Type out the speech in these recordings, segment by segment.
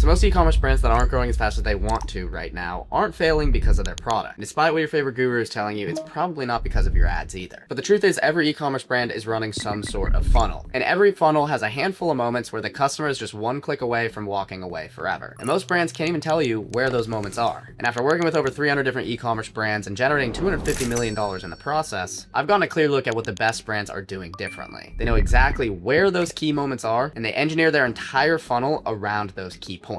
So most e-commerce brands that aren't growing as fast as they want to right now aren't failing because of their product. And despite what your favorite guru is telling you, it's probably not because of your ads either. But the truth is, every e-commerce brand is running some sort of funnel. And every funnel has a handful of moments where the customer is just one click away from walking away forever. And most brands can't even tell you where those moments are. And after working with over 300 different e-commerce brands and generating $250 million in the process, I've gotten a clear look at what the best brands are doing differently. They know exactly where those key moments are, and they engineer their entire funnel around those key points,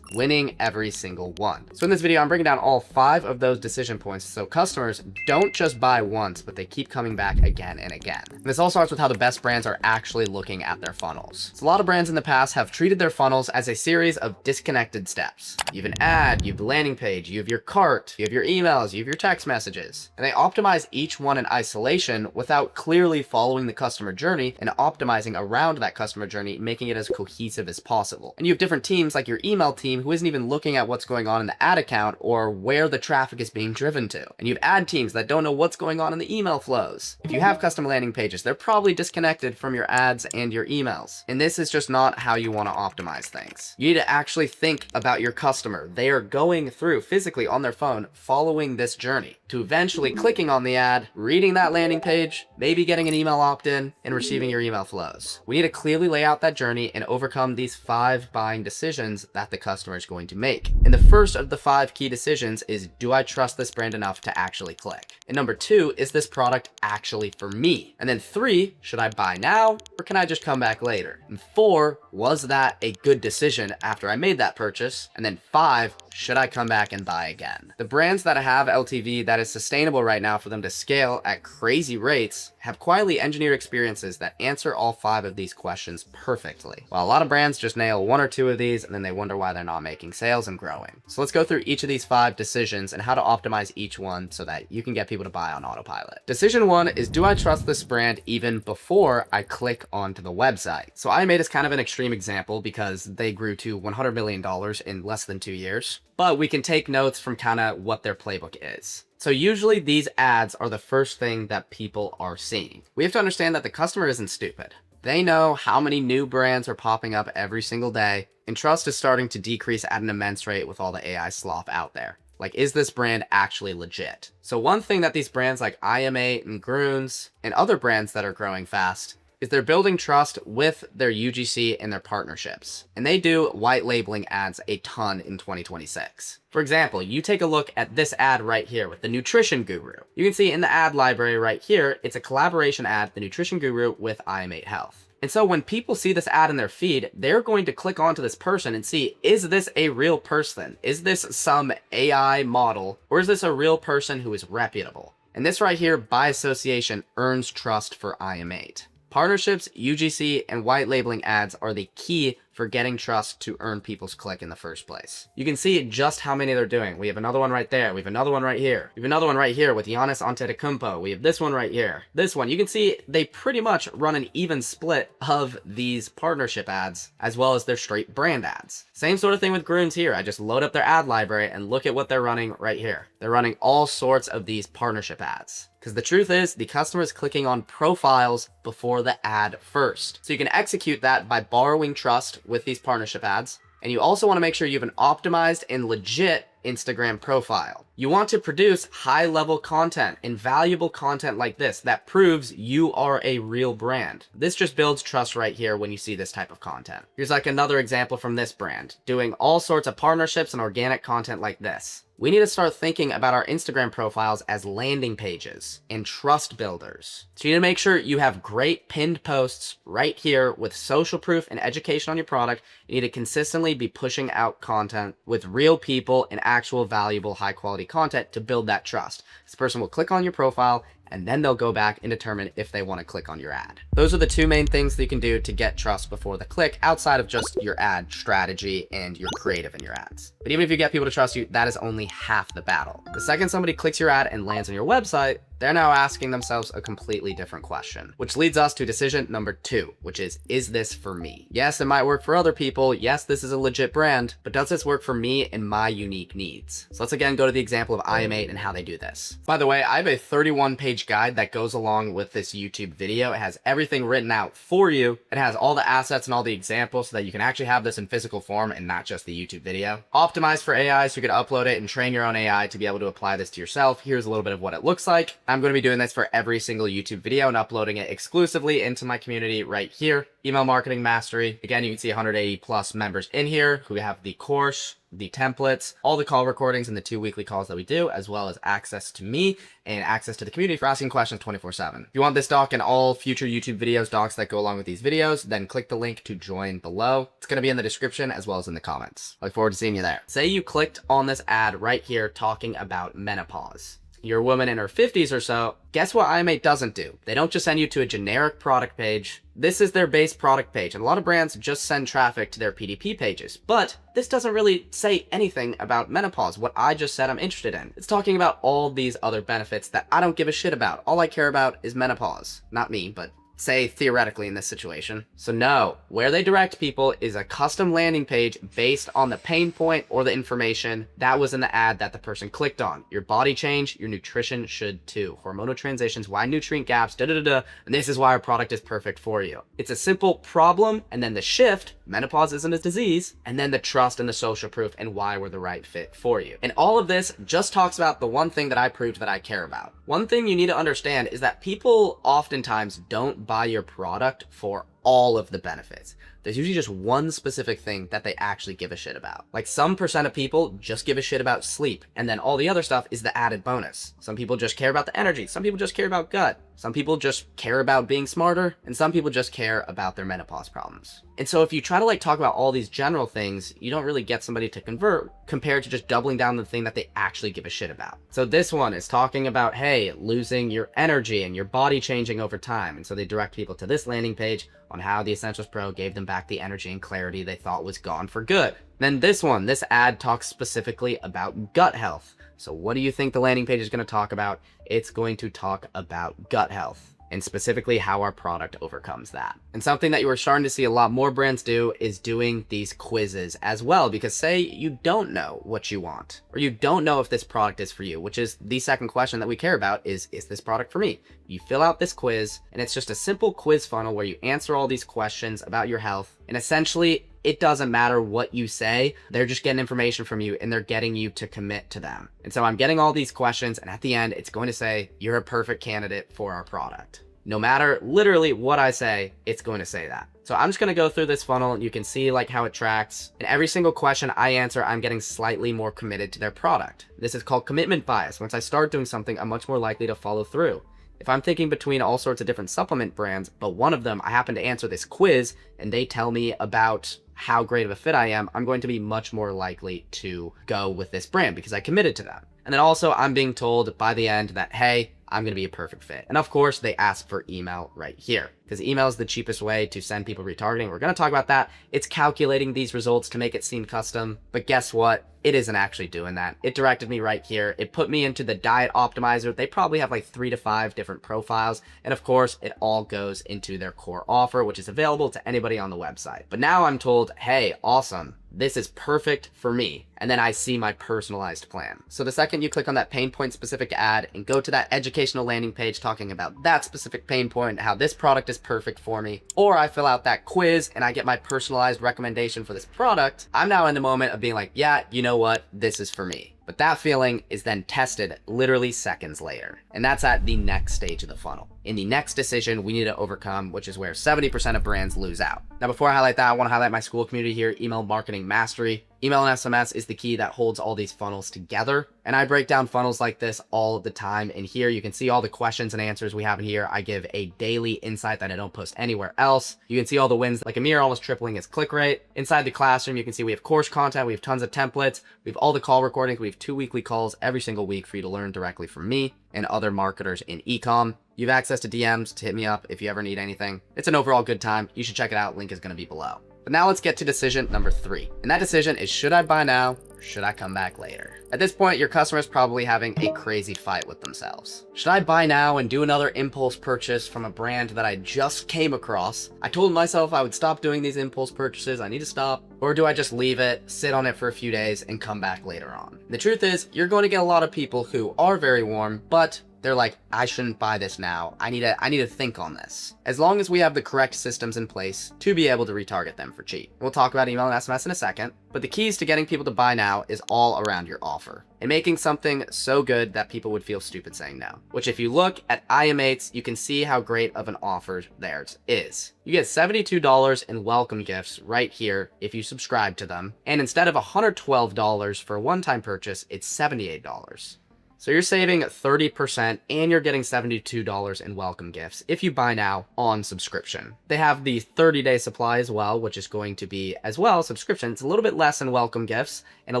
winning every single one. So in this video, I'm bringing down all 5 of those decision points so customers don't just buy once, but they keep coming back again and again. And this all starts with how the best brands are actually looking at their funnels. So a lot of brands in the past have treated their funnels as a series of disconnected steps. You have an ad, you have the landing page, you have your cart, you have your emails, you have your text messages. And they optimize each one in isolation without clearly following the customer journey and optimizing around that customer journey, making it as cohesive as possible. And you have different teams like your email team who isn't even looking at what's going on in the ad account or where the traffic is being driven to. And you have ad teams that don't know what's going on in the email flows. If you have custom landing pages, they're probably disconnected from your ads and your emails. And this is just not how you want to optimize things. You need to actually think about your customer. They are going through physically on their phone, following this journey to eventually clicking on the ad, reading that landing page, maybe getting an email opt-in, and receiving your email flows. We need to clearly lay out that journey and overcome these 5 buying decisions that the customer is going to make. And the first of the 5 key decisions is, do I trust this brand enough to actually click? And number 2, is this product actually for me? And then 3, should I buy now or can I just come back later? And 4, was that a good decision after I made that purchase? And then 5, should I come back and buy again? The brands that have LTV that is sustainable right now for them to scale at crazy rates have quietly engineered experiences that answer all 5 of these questions perfectly. While a lot of brands just nail 1 or 2 of these and then they wonder why they're not making sales and growing. So let's go through each of these 5 decisions and how to optimize each one so that you can get people to buy on autopilot. Decision 1 is, do I trust this brand even before I click onto the website? So IMA is kind of an extreme example because they grew to $100 million in less than 2 years. But we can take notes from kind of what their playbook is. So usually these ads are the first thing that people are seeing. We have to understand that the customer isn't stupid. They know how many new brands are popping up every single day, and trust is starting to decrease at an immense rate with all the AI slop out there. Like, is this brand actually legit? So one thing that these brands like IMA and Groons and other brands that are growing fast is they're building trust with their UGC and their partnerships. And they do white labeling ads a ton in 2026. For example, you take a look at this ad right here with the nutrition guru. You can see in the ad library right here, it's a collaboration ad, the nutrition guru with IM8 Health. And so when people see this ad in their feed, they're going to click onto this person and see, is this a real person? Is this some AI model? Or is this a real person who is reputable? And this right here, by association, earns trust for IM8. Partnerships, UGC, and white labeling ads are the key for getting trust to earn people's click in the first place. You can see just how many they're doing. We have another one right there. We have another one right here. We have another one right here with Giannis Antetokounmpo. We have this one right here. This one, you can see they pretty much run an even split of these partnership ads as well as their straight brand ads. Same sort of thing with Groons here. I just load up their ad library and look at what they're running right here. They're running all sorts of these partnership ads. Because the truth is, the customer is clicking on profiles before the ad first. So you can execute that by borrowing trust with these partnership ads. And you also want to make sure you have an optimized and legit Instagram profile. You want to produce high-level content and valuable content like this that proves you are a real brand. This just builds trust right here when you see this type of content. Here's like another example from this brand, doing all sorts of partnerships and organic content like this. We need to start thinking about our Instagram profiles as landing pages and trust builders. So you need to make sure you have great pinned posts right here with social proof and education on your product. You need to consistently be pushing out content with real people and actual valuable high quality content to build that trust. This person will click on your profile and then they'll go back and determine if they want to click on your ad. Those are the 2 main things that you can do to get trust before the click outside of just your ad strategy and your creative in your ads. But even if you get people to trust you, that is only half the battle. The second somebody clicks your ad and lands on your website, they're now asking themselves a completely different question, which leads us to decision number 2, which is this for me? Yes, it might work for other people. Yes, this is a legit brand, but does this work for me and my unique needs? So let's again go to the example of IM8 and how they do this. By the way, I have a 31-page guide that goes along with this YouTube video. It has everything written out for you. It has all the assets and all the examples so that you can actually have this in physical form and not just the YouTube video. Optimized for AI, so you can upload it and train your own AI to be able to apply this to yourself. Here's a little bit of what it looks like. I'm going to be doing this for every single YouTube video and uploading it exclusively into my community right here. Email marketing mastery. Again, you can see 180 plus members in here who have the course, the templates, all the call recordings and the 2 weekly calls that we do, as well as access to me and access to the community for asking questions 24/7. If you want this doc and all future YouTube videos, docs that go along with these videos, then click the link to join below. It's going to be in the description as well as in the comments. I look forward to seeing you there. Say you clicked on this ad right here talking about menopause. You're a woman in her 50s or so. Guess what IM8 doesn't do? They don't just send you to a generic product page. This is their base product page, and a lot of brands just send traffic to their PDP pages. But this doesn't really say anything about menopause, what I just said I'm interested in. It's talking about all these other benefits that I don't give a shit about. All I care about is menopause. Not me, but say theoretically in this situation. So no, where they direct people is a custom landing page based on the pain point or the information that was in the ad that the person clicked on. Your body change, your nutrition should too. Hormonal transitions, why nutrient gaps, and this is why our product is perfect for you. It's a simple problem, and then the shift, menopause isn't a disease, and then the trust and the social proof and why we're the right fit for you. And all of this just talks about the one thing that I proved that I care about. One thing you need to understand is that people oftentimes don't buy your product for all of the benefits. There's usually just one specific thing that they actually give a shit about. Like some percent of people just give a shit about sleep, and then all the other stuff is the added bonus. Some people just care about the energy. Some people just care about gut. Some people just care about being smarter, and some people just care about their menopause problems. And so if you try to talk about all these general things, you don't really get somebody to convert compared to just doubling down on the thing that they actually give a shit about. So this one is talking about, hey, losing your energy and your body changing over time. And so they direct people to this landing page on how the Essentials Pro gave them back the energy and clarity they thought was gone for good. Then this one, this ad talks specifically about gut health. So what do you think the landing page is going to talk about? It's going to talk about gut health, and specifically how our product overcomes that. And something that you are starting to see a lot more brands do is doing these quizzes as well, because say you don't know what you want, or you don't know if this product is for you, which is the second question that we care about is this product for me? You fill out this quiz, and it's just a simple quiz funnel where you answer all these questions about your health, and essentially it doesn't matter what you say, they're just getting information from you and they're getting you to commit to them. And so I'm getting all these questions, and at the end, it's going to say, you're a perfect candidate for our product. No matter literally what I say, it's going to say that. So I'm just going to go through this funnel and you can see how it tracks. And every single question I answer, I'm getting slightly more committed to their product. This is called commitment bias. Once I start doing something, I'm much more likely to follow through. If I'm thinking between all sorts of different supplement brands, but one of them, I happen to answer this quiz and they tell me about how great of a fit I am, I'm going to be much more likely to go with this brand because I committed to them. And then also I'm being told by the end that, hey, I'm going to be a perfect fit. And of course, they ask for email right here because email is the cheapest way to send people retargeting. We're going to talk about that. It's calculating these results to make it seem custom. But guess what? It isn't actually doing that. It directed me right here. It put me into the diet optimizer. They probably have 3 to 5 different profiles. And of course, it all goes into their core offer, which is available to anybody on the website. But now I'm told, hey, awesome. This is perfect for me. And then I see my personalized plan. So the second you click on that pain point specific ad and go to that educational landing page talking about that specific pain point, how this product is perfect for me, or I fill out that quiz and I get my personalized recommendation for this product, I'm now in the moment of being like, yeah, you know what? This is for me. But that feeling is then tested literally seconds later. And that's at the next stage of the funnel. In the next decision we need to overcome, which is where 70% of brands lose out. Now, before I highlight that, I want to highlight my school community here, Email Marketing Mastery. Email and SMS is the key that holds all these funnels together. And I break down funnels like this all the time. And here you can see all the questions and answers we have in here. I give a daily insight that I don't post anywhere else. You can see all the wins, like Amir almost tripling his click rate. Inside the classroom, you can see we have course content, we have tons of templates, we have all the call recordings, we have 2 weekly calls every single week for you to learn directly from me and other marketers in ecom. You have access to DMs to hit me up if you ever need anything. It's an overall good time. You should check it out. Link is going to be below. But now let's get to decision number 3. And that decision is, should I buy now or should I come back later? At this point, your customer is probably having a crazy fight with themselves. Should I buy now and do another impulse purchase from a brand that I just came across? I told myself I would stop doing these impulse purchases. I need to stop. Or do I just leave it, sit on it for a few days, and come back later on? The truth is, you're going to get a lot of people who are very warm, but they're like, I shouldn't buy this now. I need to think on this. As long as we have the correct systems in place to be able to retarget them for cheap. We'll talk about email and SMS in a second, but the keys to getting people to buy now is all around your offer and making something so good that people would feel stupid saying no. Which, if you look at IM8s, you can see how great of an offer theirs is. You get $72 in welcome gifts right here if you subscribe to them, and instead of $112 for a one-time purchase, it's $78. So you're saving 30% and you're getting $72 in welcome gifts if you buy now on subscription. They have the 30-day supply as well, which is going to be as well subscription. It's a little bit less in welcome gifts and a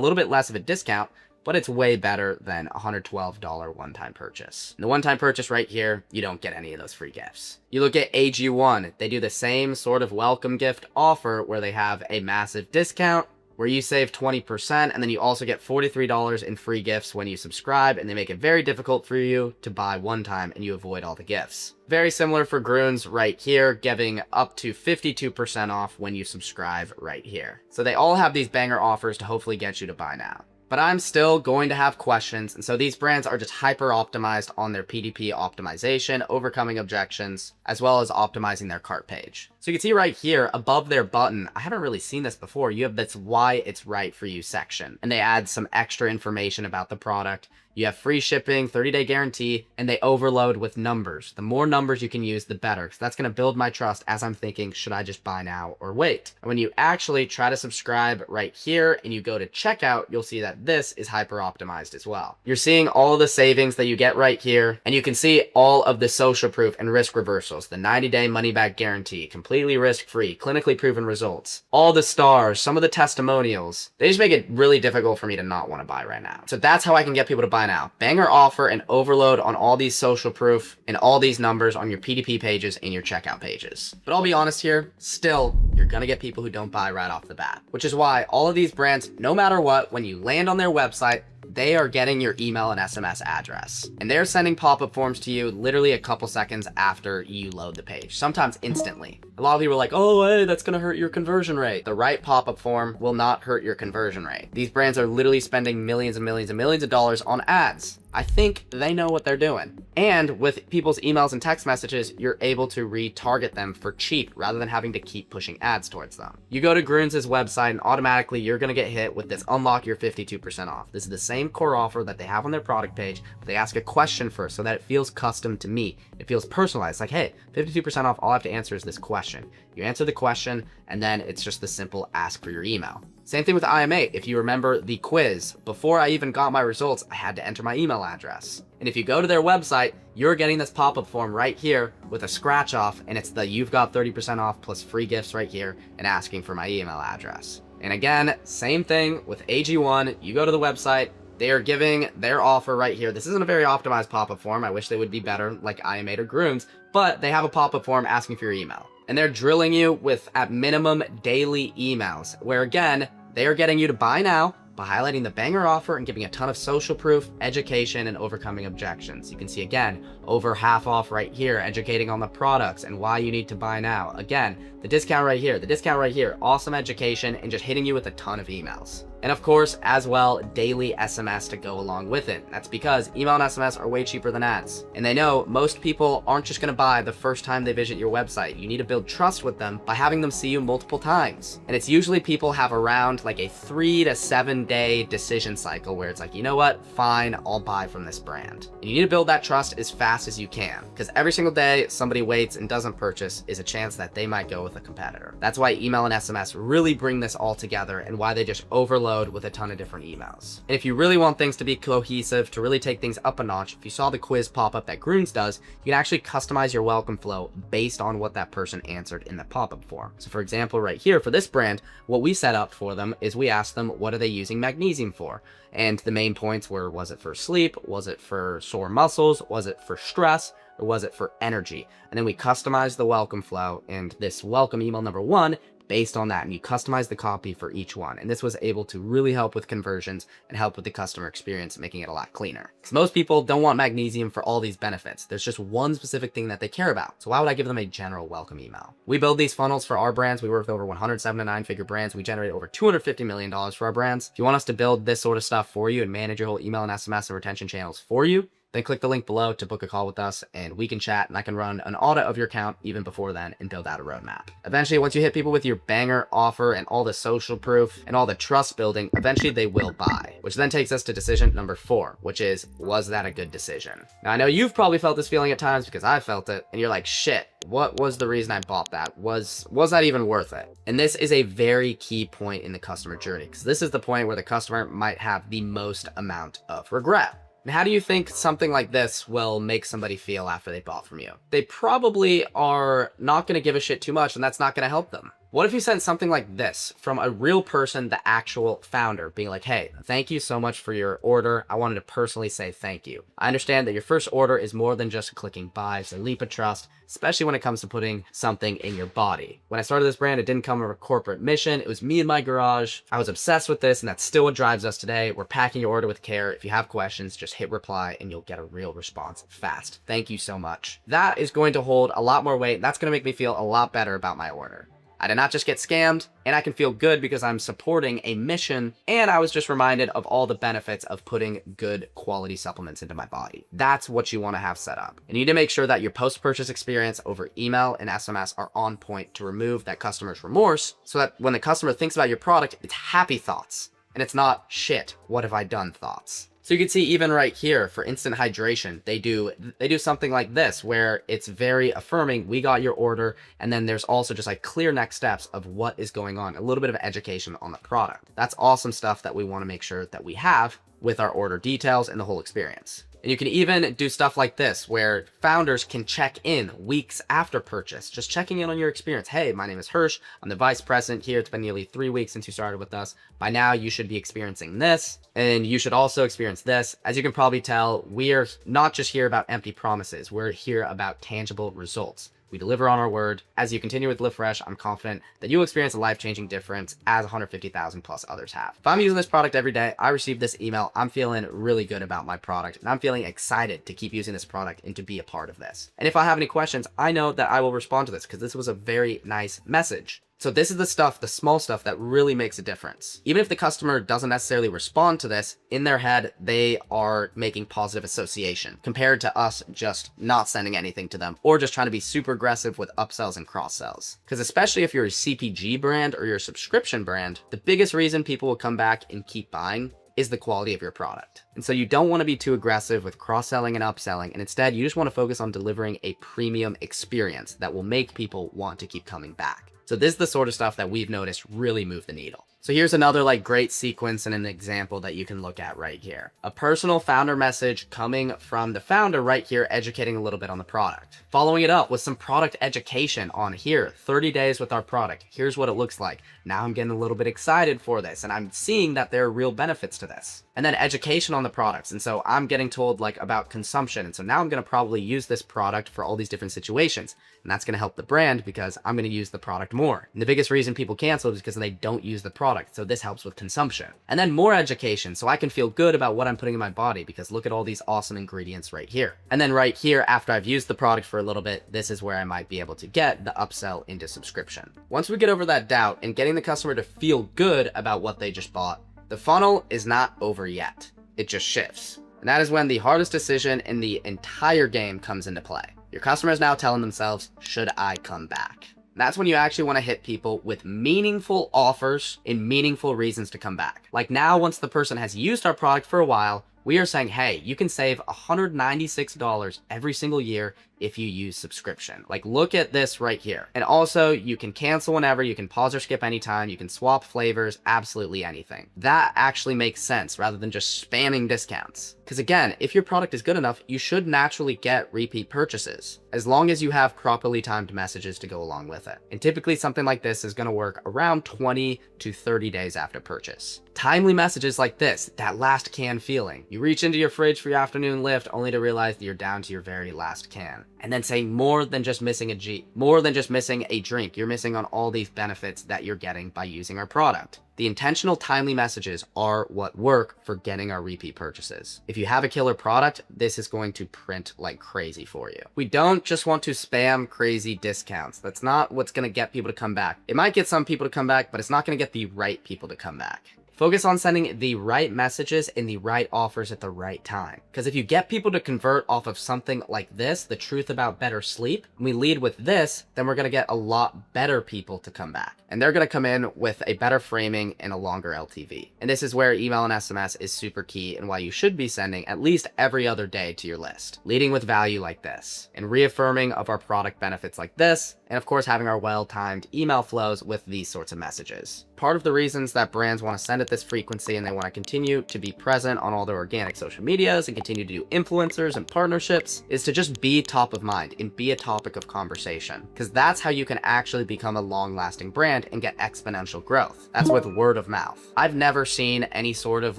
little bit less of a discount, but it's way better than a $112 one-time purchase. And the one-time purchase right here, you don't get any of those free gifts. You look at AG1, they do the same sort of welcome gift offer where they have a massive discount, where you save 20%, and then you also get $43 in free gifts when you subscribe, and they make it very difficult for you to buy one time, and you avoid all the gifts. Very similar for Grunes right here, giving up to 52% off when you subscribe right here. So they all have these banger offers to hopefully get you to buy now. But I'm still going to have questions, and so these brands are just hyper optimized on their PDP optimization, overcoming objections, as well as optimizing their cart page. So you can see right here above their button, I haven't really seen this before, you have this why it's right for you section, and they add some extra information about the product. You have free shipping, 30-day guarantee, and they overload with numbers. The more numbers you can use, the better. So that's going to build my trust as I'm thinking, should I just buy now or wait? And when you actually try to subscribe right here and you go to checkout, you'll see that this is hyper optimized as well. You're seeing all the savings that you get right here, and you can see all of the social proof and risk reversals, the 90-day money-back guarantee, completely risk-free, clinically proven results, all the stars, some of the testimonials. They just make it really difficult for me to not want to buy right now. So that's how I can get people to buy now. Banger offer and overload on all these social proof and all these numbers on your PDP pages and your checkout pages. But I'll be honest here, still, you're gonna get people who don't buy right off the bat, which is why all of these brands, no matter what, when you land on their website, they are getting your email and SMS address. And they're sending pop-up forms to you literally a couple seconds after you load the page, sometimes instantly. A lot of people are like, oh, hey, that's gonna hurt your conversion rate. The right pop-up form will not hurt your conversion rate. These brands are literally spending millions and millions and millions of dollars on ads. I think they know what they're doing. And with people's emails and text messages, you're able to retarget them for cheap rather than having to keep pushing ads towards them. You go to Grunes' website and automatically you're gonna get hit with this unlock your 52% off. This is the same core offer that they have on their product page, but they ask a question first so that it feels custom to me. It feels personalized, like, hey, 52% off, all I have to answer is this question. You answer the question, and then it's just the simple ask for your email. Same thing with IM8. If you remember the quiz, before I even got my results, I had to enter my email address. And if you go to their website, you're getting this pop-up form right here with a scratch off, and it's the you've got 30% off plus free gifts right here and asking for my email address. And again, same thing with AG1. You go to the website, they are giving their offer right here. This isn't a very optimized pop-up form. I wish they would be better like IM8 or Grunes, but they have a pop-up form asking for your email. And they're drilling you with, at minimum, daily emails, where again, they are getting you to buy now by highlighting the banger offer and giving a ton of social proof, education, and overcoming objections. You can see again, over half off right here, educating on the products and why you need to buy now. Again, the discount right here, awesome education, and just hitting you with a ton of emails. And of course, as well, daily SMS to go along with it. That's because email and SMS are way cheaper than ads. And they know most people aren't just gonna buy the first time they visit your website. You need to build trust with them by having them see you multiple times. And it's usually people have around like a 3 to 7 day decision cycle where it's like, you know what, fine, I'll buy from this brand. And you need to build that trust as fast as you can, because every single day somebody waits and doesn't purchase is a chance that they might go with a competitor. That's why email and SMS really bring this all together and why they just overload with a ton of different emails. And if you really want things to be cohesive, to really take things up a notch, if you saw the quiz pop up that Grunes does, you can actually customize your welcome flow based on what that person answered in the pop-up form. So for example, right here for this brand, what we set up for them is we asked them, what are they using magnesium for? And the main points were, was it for sleep? Was it for sore muscles? Was it for stress? Or was it for energy? And then we customized the welcome flow, and this welcome email number 1 based on that, and you customize the copy for each one. And this was able to really help with conversions and help with the customer experience, making it a lot cleaner. Because most people don't want magnesium for all these benefits. There's just one specific thing that they care about. So why would I give them a general welcome email? We build these funnels for our brands. We work with over 107 to 9-figure brands. We generate over $250 million for our brands. If you want us to build this sort of stuff for you and manage your whole email and SMS and retention channels for you, then click the link below to book a call with us, and we can chat, and I can run an audit of your account even before then and build out a roadmap. Eventually, once you hit people with your banger offer and all the social proof and all the trust building, eventually they will buy, which then takes us to decision number 4, which is, was that a good decision? Now, I know you've probably felt this feeling at times because I felt it, and you're like, shit, what was the reason I bought that? Was that even worth it? And this is a very key point in the customer journey, because this is the point where the customer might have the most amount of regret. And how do you think something like this will make somebody feel after they bought from you? They probably are not going to give a shit too much, and that's not going to help them. What if you sent something like this from a real person, the actual founder, being like, hey, thank you so much for your order. I wanted to personally say thank you. I understand that your first order is more than just clicking buy. It's a leap of trust, especially when it comes to putting something in your body. When I started this brand, it didn't come with a corporate mission. It was me in my garage. I was obsessed with this, and that's still what drives us today. We're packing your order with care. If you have questions, just hit reply and you'll get a real response fast. Thank you so much. That is going to hold a lot more weight. That's going to make me feel a lot better about my order. I did not just get scammed, and I can feel good because I'm supporting a mission, and I was just reminded of all the benefits of putting good quality supplements into my body. That's what you want to have set up. And you need to make sure that your post-purchase experience over email and SMS are on point to remove that customer's remorse, so that when the customer thinks about your product, it's happy thoughts, and it's not shit, what have I done thoughts. So you can see even right here for instant hydration, they do something like this where it's very affirming. We got your order. And then there's also just like clear next steps of what is going on, a little bit of education on the product. That's awesome stuff that we want to make sure that we have with our order details and the whole experience. And you can even do stuff like this where founders can check in weeks after purchase, just checking in on your experience. Hey, my name is Hirsch. I'm the vice president here. It's been nearly 3 weeks since you started with us. By now, you should be experiencing this, and you should also experience this. As you can probably tell, we are not just here about empty promises. We're here about tangible results. We deliver on our word. As you continue with Live Fresh, I'm confident that you'll experience a life-changing difference as 150,000 plus others have. If I'm using this product every day, I receive this email, I'm feeling really good about my product, and I'm feeling excited to keep using this product and to be a part of this. And if I have any questions, I know that I will respond to this because this was a very nice message. So this is the stuff, the small stuff that really makes a difference. Even if the customer doesn't necessarily respond to this, in their head, they are making positive association compared to us just not sending anything to them or just trying to be super aggressive with upsells and cross sells. Because especially if you're a CPG brand or you're a subscription brand, the biggest reason people will come back and keep buying is the quality of your product. And so you don't want to be too aggressive with cross-selling and upselling, and instead you just want to focus on delivering a premium experience that will make people want to keep coming back. So this is the sort of stuff that we've noticed really move the needle. So here's another like great sequence and an example that you can look at right here. A personal founder message coming from the founder right here, educating a little bit on the product. Following it up with some product education on here, 30 days with our product. Here's what it looks like. Now I'm getting a little bit excited for this and I'm seeing that there are real benefits to this. And then education on the products. And so I'm getting told like about consumption. And so now I'm going to probably use this product for all these different situations. And that's going to help the brand because I'm going to use the product more. And the biggest reason people cancel is because they don't use the product. So this helps with consumption. And then more education so I can feel good about what I'm putting in my body because look at all these awesome ingredients right here. And then right here, after I've used the product for a little bit, this is where I might be able to get the upsell into subscription. Once we get over that doubt and getting the customer to feel good about what they just bought, the funnel is not over yet. It just shifts. And that is when the hardest decision in the entire game comes into play. Your customer is now telling themselves, should I come back? That's when you actually want to hit people with meaningful offers and meaningful reasons to come back. Like now, once the person has used our product for a while, we are saying, hey, you can save $196 every single year if you use subscription. Like look at this right here. And also you can cancel whenever, you can pause or skip anytime, you can swap flavors, absolutely anything. That actually makes sense rather than just spamming discounts. Because again, if your product is good enough, you should naturally get repeat purchases as long as you have properly timed messages to go along with it. And typically something like this is going to work around 20 to 30 days after purchase. Timely messages like this, that last can feeling. You reach into your fridge for your afternoon lift only to realize that you're down to your very last can. and then saying more than just missing more than just missing a drink. You're missing on all these benefits that you're getting by using our product. The intentional, timely messages are what work for getting our repeat purchases. If you have a killer product, this is going to print like crazy for you. We don't just want to spam crazy discounts. That's not what's going to get people to come back. It might get some people to come back, but it's not going to get the right people to come back. Focus on sending the right messages and the right offers at the right time. Because if you get people to convert off of something like this, the truth about better sleep, and we lead with this, then we're going to get a lot better people to come back. And they're going to come in with a better framing and a longer LTV. And this is where email and SMS is super key and why you should be sending at least every other day to your list. Leading with value like this, and reaffirming of our product benefits like this, and of course having our well-timed email flows with these sorts of messages. Part of the reasons that brands want to send at this frequency and they want to continue to be present on all their organic social medias and continue to do influencers and partnerships is to just be top of mind and be a topic of conversation. Because that's how you can actually become a long-lasting brand and get exponential growth. That's with word of mouth. I've never seen any sort of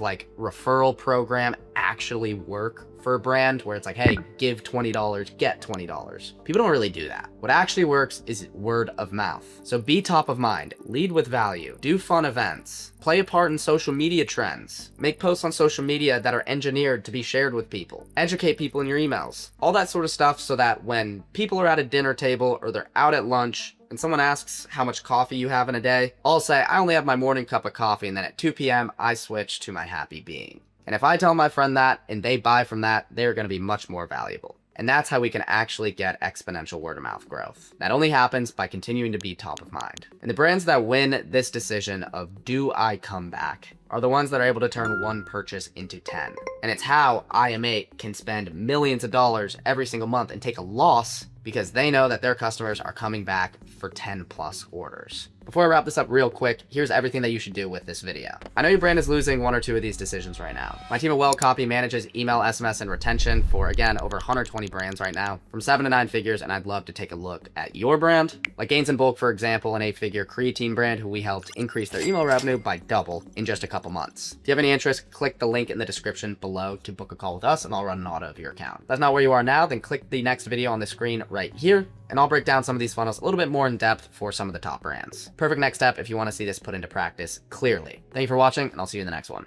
like referral program actually work for a brand where it's like, hey, give $20, get $20. People don't really do that. What actually works is word of mouth. So be top of mind, lead with value, do fun events, play a part in social media trends, make posts on social media that are engineered to be shared with people, educate people in your emails, all that sort of stuff so that when people are at a dinner table or they're out at lunch, and someone asks how much coffee you have in a day, I'll say, I only have my morning cup of coffee, and then at 2 p.m., I switch to my happy being. And if I tell my friend that, and they buy from that, they're going to be much more valuable. And that's how we can actually get exponential word of mouth growth. That only happens by continuing to be top of mind. And the brands that win this decision of, do I come back, are the ones that are able to turn one purchase into 10. And it's how IM8 can spend millions of dollars every single month and take a loss because they know that their customers are coming back for 10 plus orders. Before I wrap this up real quick, here's everything that you should do with this video. I know your brand is losing one or two of these decisions right now. My team at Wellcopy manages email, SMS, and retention for, again, over 120 brands right now, from 7 to 9 figures, and I'd love to take a look at your brand. Like Gains in Bulk, for example, an 8-figure creatine brand who we helped increase their email revenue by double in just a couple months. If you have any interest, click the link in the description below to book a call with us, and I'll run an audit of your account. If that's not where you are now, then click the next video on the screen right here, and I'll break down some of these funnels a little bit more in depth for some of the top brands. Perfect next step if you want to see this put into practice clearly. Thank you for watching, and I'll see you in the next one.